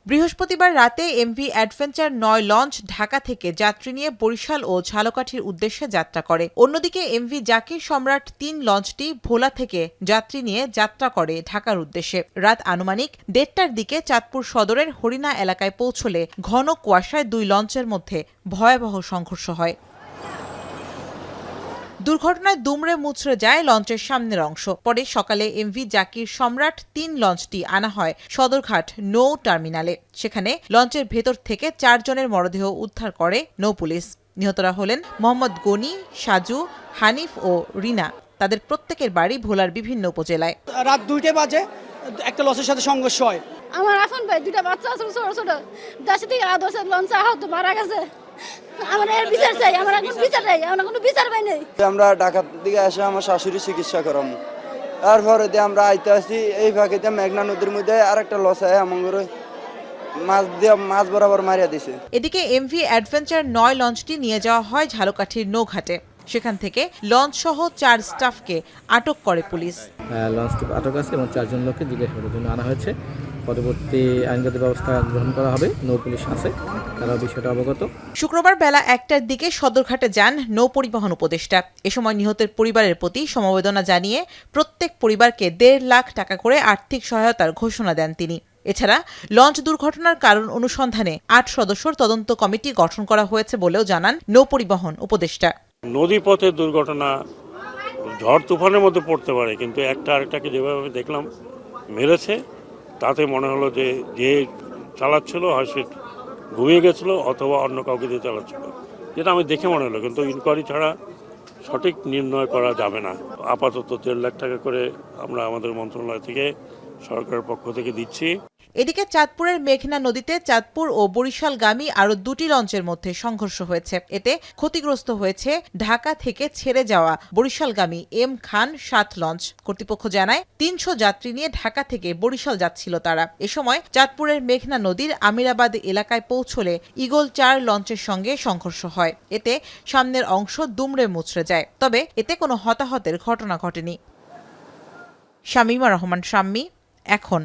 বৃহস্পতিবার রাতে MV adventure ৯ launch Dhaka থেকে যাত্রী নিয়ে বরিশাল ও ঝালকাঠির উদ্দেশ্যে যাত্রা করে। অন্যদিকে এমভি জাকির সম্রাট ৩ লঞ্চটি ভোলা থেকে যাত্রী নিয়ে যাত্রা করে ঢাকার উদ্দেশ্যে। রাত আনুমানিক ১:৩০টার দিকে চাঁদপুর সদরের হরিণা এলাকায় পৌঁছলে ঘন কুয়াশায় দুই লঞ্চের মধ্যে ভয়াবহ সংঘর্ষ হয়। দুর্ঘটনায় দুমড়ে মুচড়ে যায় লঞ্চের সামনের অংশ। পরে সকালে এমভি জাকির সম্রাট ৩ লঞ্চটি আনা হয় সদরঘাট নৌ টার্মিনালে। সেখানে লঞ্চের ভেতর থেকে ৪ জনের মরদেহ উদ্ধার করে নৌপুলিশ। নিহতরা হলেন মোহাম্মদ গনি, সাজু, হানিফ ও রিনা। তাদের প্রত্যেকের বাড়ি ভোলার বিভিন্ন উপজেলায়। রাত ২টা বাজে একটা লঞ্চের সাথে সংঘর্ষ হয়। আমার আফন ভাই দুটা বাচ্চা আছে ছোট ছোট, দেশে থেকে আদর্শের লঞ্চ আহত মারা গেছে। আমার এর বিচার চাই, আমার এখন বিচার চাই, আমার কোনো বিচার পাই নাই। আমরা ঢাকার দিকে এসে আমার শাশুড়ি চিকিৎসা করাম, তারপরে আমরা আইতে আসি এই ফাঁকে মেঘনা নদীর মধ্যে আরেকটা লস হয় এমন করে মাছ বরাবর মারিয়া দিছে। এদিকে এমভি অ্যাডভেঞ্চার ৯ লঞ্চটি নিয়ে যাওয়া হয় ঝালকাঠির নৌঘাটে। সেখান থেকে লঞ্চ সহ ৪ স্টাফকে আটক করে পুলিশ। লঞ্চটি আটক আছে এবং ৪ জন লোককে জিজ্ঞাসাবাদের জন্য আনা হয়েছে। পরবর্তী আইনগত ব্যবস্থা গ্রহণ করা হবে। নৌ পুলিশ আছে, তারা বিষয়টা অবগত। শুক্রবার বেলা ১টার দিকে সদরঘাটে যান নৌ পরিবহন উপদেষ্টা। এ সময় নিহতের পরিবারের প্রতি সমবেদনা জানিয়ে প্রত্যেক পরিবারকে ১.৫ লাখ টাকা করে আর্থিক সহায়তার ঘোষণা দেন তিনি। এছাড়া লঞ্চ দুর্ঘটনার কারণ অনুসন্ধানে ৮ সদস্যের তদন্ত কমিটি গঠন করা হয়েছে বলেও জানান নৌ পরিবহন উপদেষ্টা। নদীপথে দুর্ঘটনা ঝড় তুফানের মধ্যে পড়তে পারে, কিন্তু একটা আরেকটাকে যেভাবে দেখলাম মেরেছে, তাতে মনে হলো যে যে চালাচ্ছিল হয় সে ঘুমিয়ে গেছিল অথবা অন্য কাউকে দিয়ে চালাচ্ছিল, যেটা আমি দেখে মনে হলো। কিন্তু ইনকোয়ারি ছাড়া সঠিক নির্ণয় করা যাবে না। আপাতত ১.৫ লাখ টাকা করে আমরা আমাদের মন্ত্রণালয় থেকে সরকারের পক্ষ থেকে দিচ্ছি। এদিকে চাঁদপুরের মেঘনা নদীতে চাঁদপুর ও বরিশালগামী আরও ২টি লঞ্চের মধ্যে সংঘর্ষ হয়েছে। এতে ক্ষতিগ্রস্ত হয়েছে ঢাকা থেকে ছেড়ে যাওয়া বরিশালগামী এম খান ৭ লঞ্চ। কর্তৃপক্ষ জানায় ৩০০ যাত্রী নিয়ে ঢাকা থেকে বরিশাল যাচ্ছিল তারা। এ সময় চাঁদপুরের মেঘনা নদীর আমিরাবাদ এলাকায় পৌঁছলে ঈগল ৪ লঞ্চের সঙ্গে সংঘর্ষ হয়। এতে সামনের অংশ দুমড়ে মুচড়ে যায়, তবে এতে কোনো হতাহতের ঘটনা ঘটেনি। শামীমা রহমান শাম্মী, এখন।